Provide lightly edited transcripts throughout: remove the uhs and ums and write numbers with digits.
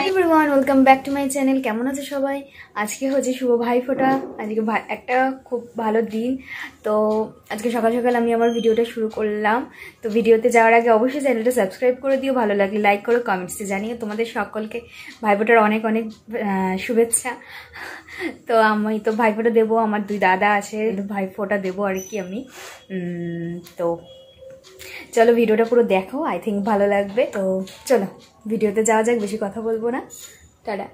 Everyone, welcome back to my channel. কেমন আছে সবাই? আজকে হচ্ছে শুভ ভাইফোঁটা। আজকে একটা খুব ভালো দিন। তো আজকে সকাল সকাল আমি আমার ভিডিওটা শুরু করলাম। তো ভিডিওতে যাওয়ার আগে অবশ্যই চ্যানেলটা সাবস্ক্রাইব করে দিও, ভালো লাগলে লাইক করো, কমেন্টসে জানিও। তোমাদের সকলকে ভাইফোঁটার অনেক অনেক শুভেচ্ছা। তো আমি তো ভাইফোঁটা দেবো, আমার দুই দাদা আছে, ভাইফোঁটা দেবো আর কি আমি। তো চলো ভিডিওটা পুরো দেখো, আই থিঙ্ক ভালো লাগবে। তো চলো ভিডিওতে যাওয়া যাক, বেশি কথা বলবো না। টাটা।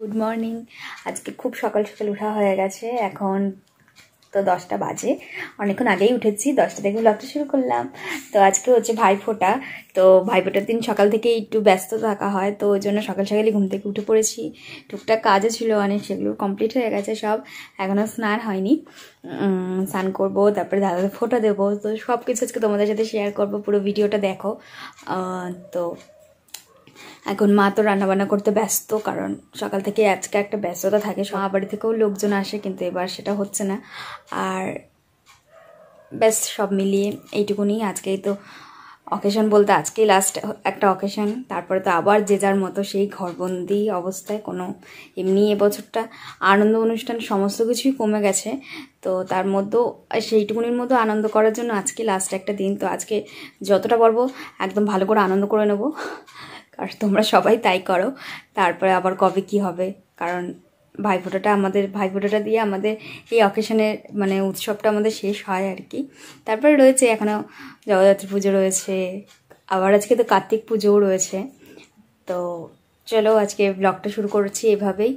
Good morning. আজকে খুব সকাল সকাল উঠা হয়ে গেছে, এখন তো 10টা বাজে। অনেকক্ষণ আগেই উঠেছি, 10টা থেকে ব্লগটা শুরু করলাম। তো আজকে হচ্ছে ভাইফোঁটা। তো ভাইফোঁটার দিন সকাল থেকে একটু ব্যস্ত থাকা হয়, তো ওই জন্য সকাল সকালই ঘুম থেকে উঠে পড়েছি। টুকটাক কাজও ছিল অনেক, সেগুলো কমপ্লিট হয়ে গেছে সব। এখনও স্নান হয়নি, স্নান করবো, তারপরে দাদাদের ফোঁটা দেবো। তো সব কিছু আজকে তোমাদের সাথে শেয়ার করবো, পুরো ভিডিওটা দেখো। তো এখন মা তো রান্নাবান্না করতে ব্যস্ত, কারণ সকাল থেকে আজকে একটা ব্যস্ততা থাকে। মা বাড়ি থেকেও লোকজন আসে, কিন্তু এবার সেটা হচ্ছে না। আর ব্যাস সব মিলিয়ে এইটুকুনি। আজকেই তো অকেশন বলতে আজকেই লাস্ট একটা অকেশন, তারপরে তো আবার যে যার মতো সেই ঘরবন্দি অবস্থায়। কোনো এমনি এবছরটা আনন্দ অনুষ্ঠান সমস্ত কিছুই কমে গেছে। তো তার মধ্যেও সেইটুকুনির মধ্যে আনন্দ করার জন্য আজকে লাস্ট একটা দিন। তো আজকে যতটা পারবো একদম ভালো করে আনন্দ করে নেবো, আর তোমরা সবাই তাই করো। তারপরে আবার কবে কি হবে, কারণ ভাইফোঁটাটা দিয়ে আমাদের এই অকেশনের মানে উৎসবটা আমাদের শেষ হয় আর কি। তারপরে রয়েছে এখনও জগদ্ধাত্রী পুজো রয়েছে, আবার আজকে তো কার্তিক পুজোও রয়েছে। তো চলো আজকে ব্লগটা শুরু করছি এভাবেই।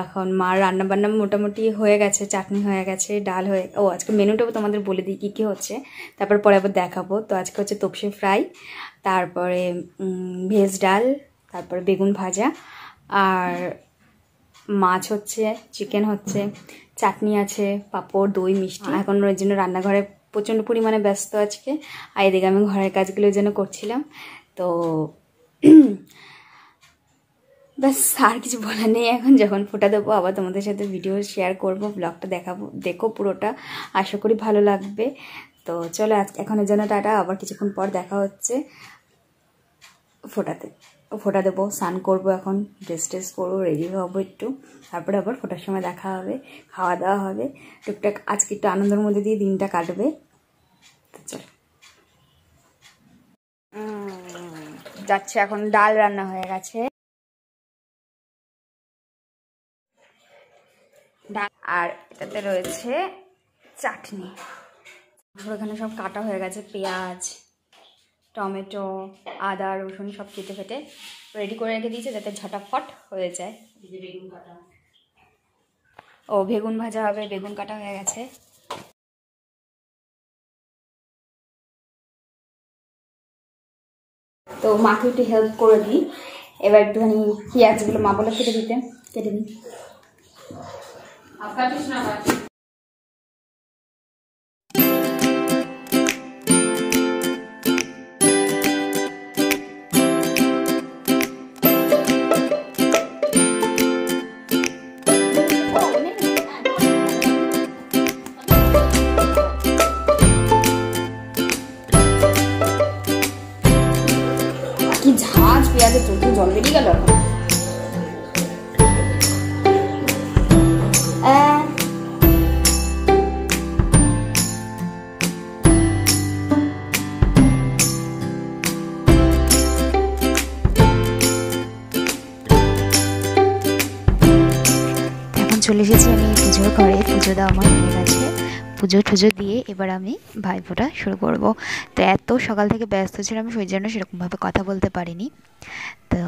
এখন মার রান্নাবান্না মোটামুটি হয়ে গেছে, চাটনি হয়ে গেছে, ডাল হয়ে, আজকে মেনুটাও তোমাদের বলে দিই কী কী হচ্ছে, তারপর পরে আবার দেখাবো। তো আজকে হচ্ছে তোপসে ফ্রাই, তারপরে ভেজ ডাল, তারপরে বেগুন ভাজা, আর মাছ হচ্ছে, চিকেন হচ্ছে, চাটনি আছে, পাঁপড়, দই, মিষ্টি। এখন ওই জন্য রান্নাঘরে প্রচণ্ড পরিমাণে ব্যস্ত আজকে। আর এদিকে আমি ঘরের কাজগুলো ওই জন্য করছিলাম। তো ব্যাস আর কিছু বলার নেই। এখন যখন ফোঁটা দেবো আবার তোমাদের সাথে ভিডিও শেয়ার করব, ব্লগটা দেখাবো, দেখো পুরোটা, আশা করি ভালো লাগবে। তো চলো এখনের জন্য টাটা, আবার কিছুক্ষণ পর দেখা হচ্ছে ফোঁটাতে। ফোঁটা দেবো, স্নান করবো, এখন ড্রেস করবো, রেডি হবো একটু, তারপরে আবার ফোঁটার সময় দেখা হবে, খাওয়া দাওয়া হবে টুকটাক। আজকে একটু আনন্দের মধ্যে দিয়ে দিনটা কাটবে। তো চলো যাচ্ছে, এখন ডাল রান্না হয়ে গেছে, আর এটাতে রয়েছে চাটনি। এখানে সব কাটা হয়ে গেছে, পেঁয়াজ, টমেটো, আদা, রসুন সব কেটে ফেটে রেডি করে রেখে দিয়েছে, যাতে ঝটাফট হয়ে যায়। বেগুন ভাজা হবে, বেগুন কাটা হয়ে গেছে। তো মাকে একটু হেল্প করে দিই। এবার একটুখানি পেঁয়াজগুলো মা বলে কেটে দিতে, কেটে দিই। কি ঝাঁজ, পেঁয়াজের চোখে জল বেরিয়ে গেল। এখন চলে এসেছি আমি পুজোর ঘরে। পুজো দেওয়া আমার হয়ে গেছে, পুজো টুজো দিয়ে এবার আমি ভাইফোঁটা শুরু করব। তো এত সকাল থেকে ব্যস্ত ছিলাম, সেই জন্য সেরকমভাবে কথা বলতে পারিনি। তো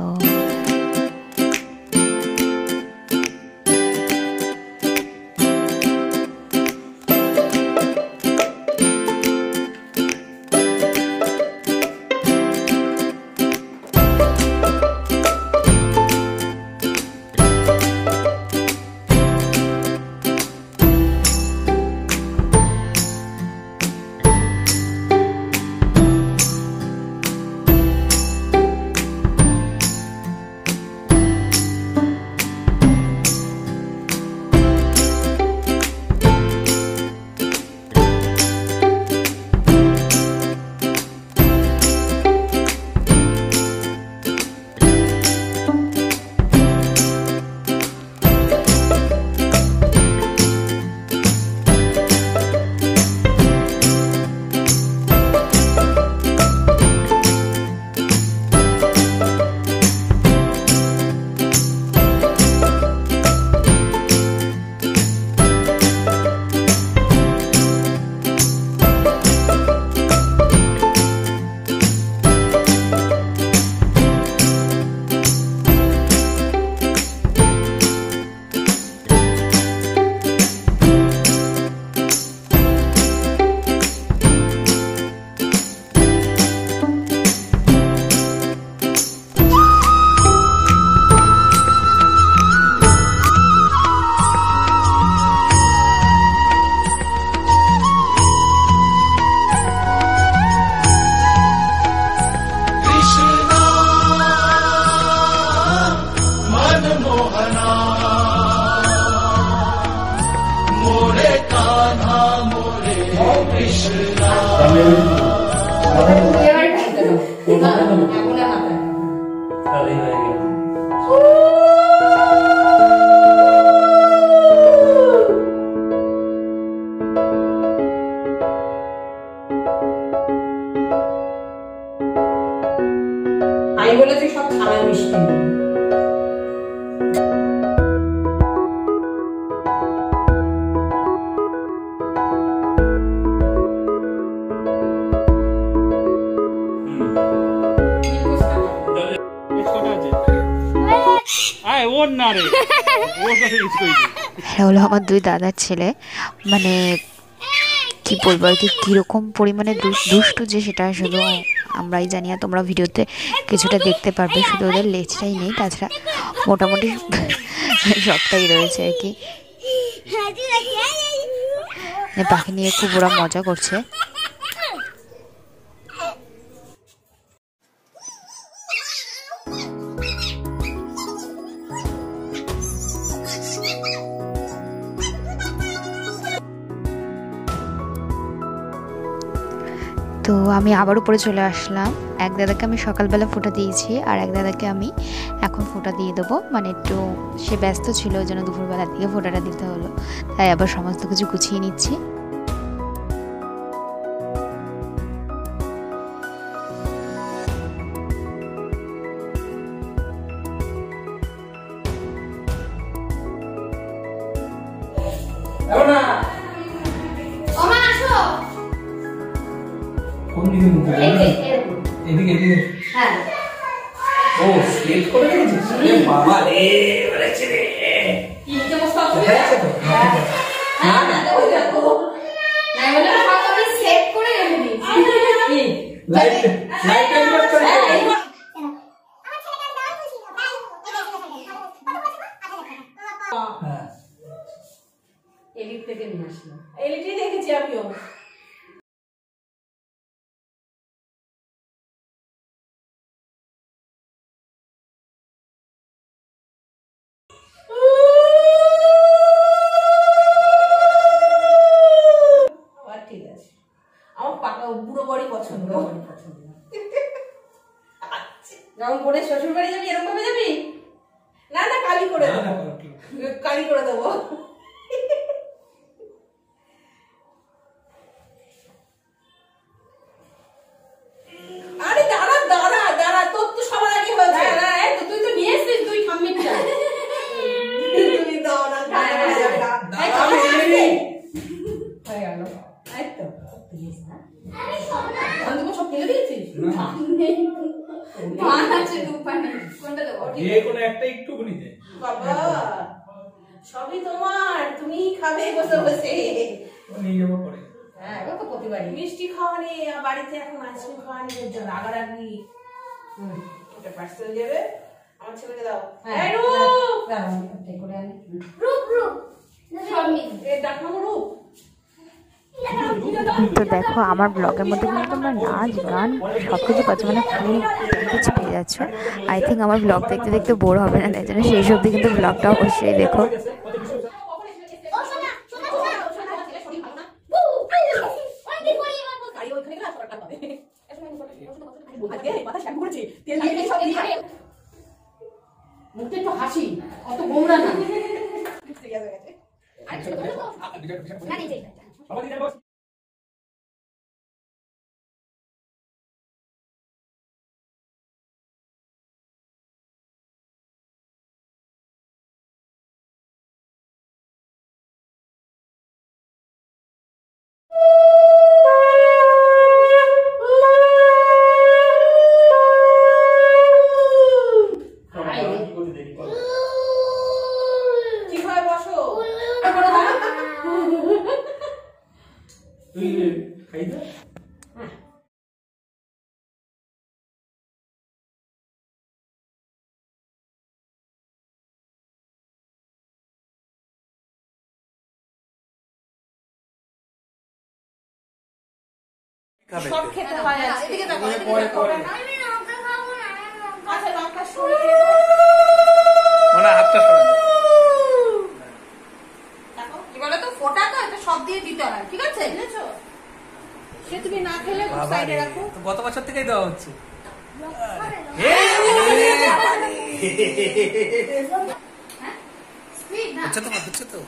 বাড়ি বলে তুই সব থানায় মিষ্টি হলো আমার দুই দাদার ছেলে, মানে কি বলবো আর কি, কীরকম পরিমাণে দুষ্টু যে সেটা শুধু আমরাই জানি, আর তোমরা ভিডিওতে কিছুটা দেখতে পারবে। শুধু ওদের লেজটাই নেই, তাছাড়া মোটামুটি সবটাই রয়েছে আর কি। পাখি নিয়ে খুব ওরা মজা করছে। তো আমি আবার উপরে চলে আসলাম। এক দাদাকে আমি সকালবেলা ফোঁটা দিয়েছি, আর এক দাদাকে আমি এখন ফোঁটা দিয়ে দেবো। মানে একটু সে ব্যস্ত ছিল, ওই জন্য দুপুরবেলার দিকে ফোঁটাটা দিতে হলো, তাই আবার সমস্ত কিছু গুছিয়ে নিচ্ছি। এদিকে হ্যাঁ ও স্কেচ করে রেখেছিস বাবা রে বলেছে রে কি যে বসা আছে তো হ্যাঁ না ওই দেখো না বলে সব আমি সেট করে রেখে দিয়েছি কি লাইট অন করে হ্যাঁ এডিট থেকে নিয়ে আসলাম এডিটই দেখেছি আমিও বুড়ো বড়ি পছন্দ যখন করে শ্বশুর বাড়ি যাবি এরকম ভাবে যাবি না না কালি করে দেবো কালি করে দেবো আরে দাঁড়া দাঁড়া দাঁড়া তোর তো সবার আগে হয়েছে না তো তুই তো নিয়ে এসেছিস তুই খামিটা তুমি দাও না হয়ে গেল এই তো সব ফেলে দিয়েছিস বাবা সবই তোমার তুমি খাবে বসে বসে হ্যাঁ তো প্রতিবারই মিষ্টি খাওয়ানি বাড়িতে এখন আইসক্রিম খাওয়ানি রাগারাগি ওটা পার্সেল যাবে আমার ছেলেকে দাও রূপ তো দেখো আমার ব্লগের মধ্যে কিন্তু তোমরা নাচ গান সব কিছু পাচ্ছ, মানে ফুল কিছু পেয়ে যাচ্ছ। আই থিঙ্ক আমার ব্লগ দেখতে দেখতে বোর হবে না, তাই জন্য সেই সব কিন্তু ব্লগটা অবশ্যই দেখো। মুখে একটু হাসি অত গোমরা না সব খেতে হয় এদিকে দেখো আচ্ছা লঙ্কা সরিয়ে ওনা হাতটা সরানো দেখো কি বলে তো ফোঁটা তো এটা সব দিয়ে দিতে হয় ঠিক আছে বুঝেছো সে তুমি না খেলে সাইডে রাখো তো গত বছর থেকেই দেওয়া হচ্ছে আচ্ছা তো হচ্ছে তো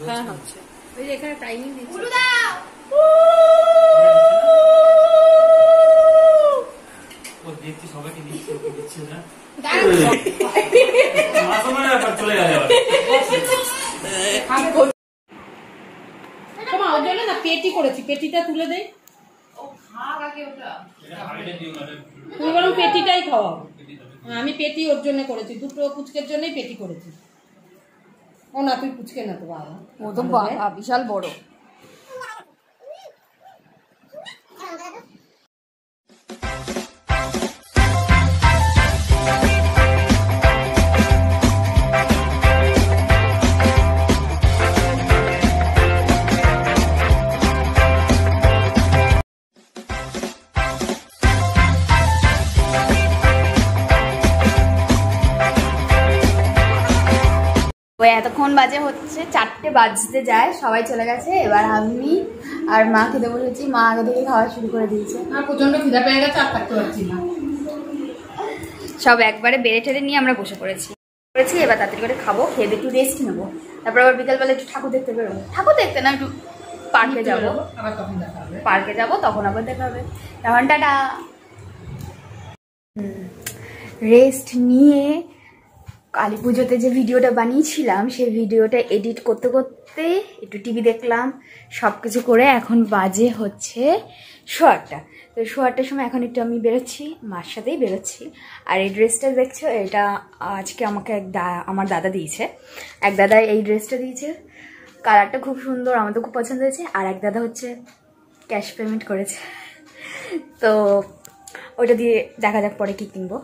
হ্যাঁ হচ্ছে ওই যে এখানে টাইমিং দিচ্ছি ও দেখছি সবাইকে দিচ্ছি চলে গেল তোমার ওর জন্য না পেটি করেছি, পেটিটা তুলে দেই। তুমি বরং পেটিটাই খাওয়াও। আমি পেটি ওর জন্য করেছি, দুটো পুচকের জন্যই পেটি করেছি। ও না, তুই পুচকে না তো বাবা, ও তো বাবা বিশাল বড়। ওই এতক্ষণ বাজে হচ্ছে 4টে বাজতে যায়, সবাই চলে গেছে। এবার আমি আর মা খেতে বসেছি, মা আগে থেকে খাওয়া শুরু করে দিয়েছে। আর প্রচন্ড খিদা পেয়ে গেছে, আর থাকতে পারছি না। সব একবারে বেড়ে টেড়ে নিয়ে আমরা বসে পড়েছি। এবার তাড়াতাড়ি করে খাবো, খেয়ে একটু রেস্ট নেবো, তারপর আবার বিকালবেলা একটু ঠাকুর দেখতে বেরোবো। ঠাকুর দেখতে না, একটু পার্কে যাবো, আবার তখন দেখা হবে। পার্কে যাবো, তখন আবার দেখা হবে। তখন টাটা। রেস্ট নিয়ে কালী পুজোতে যে ভিডিওটা বানিয়েছিলাম সেই ভিডিওটা এডিট করতে করতে একটু টিভি দেখলাম, সব কিছু করে এখন বাজে হচ্ছে 8:15। তো 8:15 সময় এখন একটু আমি বেরোচ্ছি, মার সাথেই বেরোচ্ছি। আর এই ড্রেসটা দেখছো, এটা আজকে আমাকে আমার দাদা দিয়েছে। এক দাদা এই ড্রেসটা দিয়েছে, কালারটা খুব সুন্দর, আমার তো খুব পছন্দ হয়েছে। আর এক দাদা হচ্ছে ক্যাশ পেমেন্ট করেছে, তো ওইটা দিয়ে দেখা যাক পরে কি কিনবো।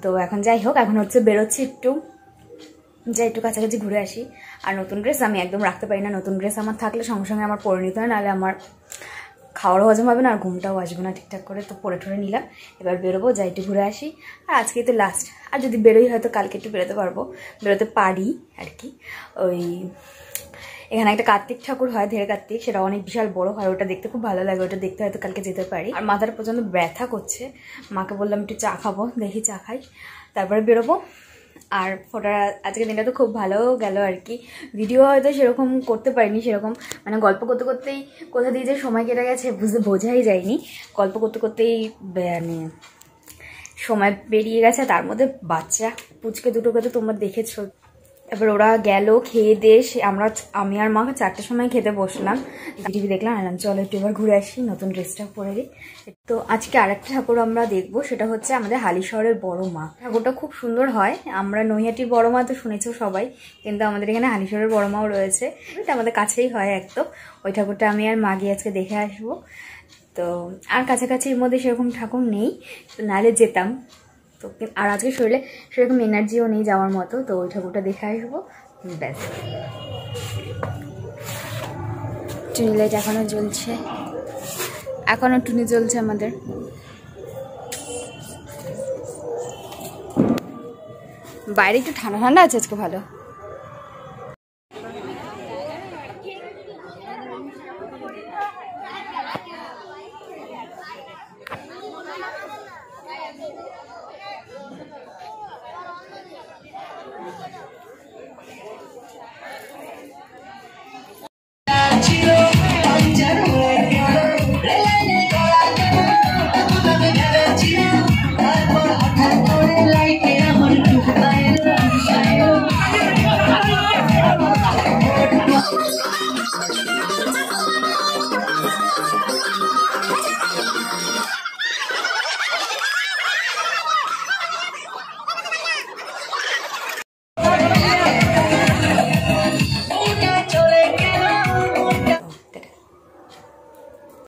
তো এখন যাই হোক, এখন হচ্ছে বেরোচ্ছি, একটু কাছাকাছি ঘুরে আসি। আর নতুন ড্রেস আমি একদম রাখতে পারি না, নতুন ড্রেস আমার থাকলে সঙ্গে সঙ্গে আমার পরে নিতে হয়, নাহলে আমার খাওয়ারও হজম হবে না আর ঘুমটাও আসবে না ঠিকঠাক করে। তো পরে ঠরে নিলাম, এবার বেরোবো, যাই একটু ঘুরে আসি। আর আজকেই তো লাস্ট, আর যদি বেরোই হয়তো কালকে একটু বেরোতে পারি আর কি। ওই এখানে একটা কার্তিক ঠাকুর হয়, ধেড়ে কার্তিক, সেটা অনেক বিশাল বড় হয়, ওটা দেখতে খুব ভালো লাগে, ওটা দেখতে হয়তো কালকে যেতে পারি। আর মাথার প্রচণ্ড ব্যথা করছে, মাকে বললাম একটু চা খাবো, দেখি চা খাই, তারপরে বেরোবো। আর ফোটা আজকের দিনটা তো খুব ভালো গেল আর কি। ভিডিও হয়তো সেরকম করতে পারিনি, সেরকম মানে গল্প করতে করতেই কোথা দিয়ে যে সময় কেটে গেছে বোঝাই যায়নি। গল্প করতে করতেই মানে সময় বেরিয়ে গেছে। তার মধ্যে বাচ্চা পুচকে দুটোকে তো তোমরা দেখেছো। এবার ওরা গেল খেয়ে দিয়ে, আমি আর মা 4টার সময় খেতে বসলাম, টিভি দেখলাম, এলাম চলো একটু এবার ঘুরে আসি, নতুন ড্রেসটা পরে দিই। তো আজকে আরেকটা ঠাকুর আমরা দেখবো, সেটা হচ্ছে আমাদের হালিশহরের বড় মা। ঠাকুরটা খুব সুন্দর হয়। আমরা নৈহাটির বড় মা তো শুনেছো সবাই, কিন্তু আমাদের এখানে হালিশহরের বড় মাও রয়েছে, এটা আমাদের কাছেই হয় একদম। ওই ঠাকুরটা আমি আর মা গিয়ে আজকে দেখে আসবো। তো আর কাছাকাছির মধ্যে সেরকম ঠাকুর নেই, তো নাহলে যেতাম। তো আর আজকে শরীরে সেরকম এনার্জিও নেই যাওয়ার মতো, তো ওই ঠাকুরটা দেখে আসবো, ব্যাস। টুনি লাইট এখনো জ্বলছে, এখনো টুনি জ্বলছে আমাদের। বাইরে একটু ঠান্ডা ঠান্ডা আছে আজকে, ভালো।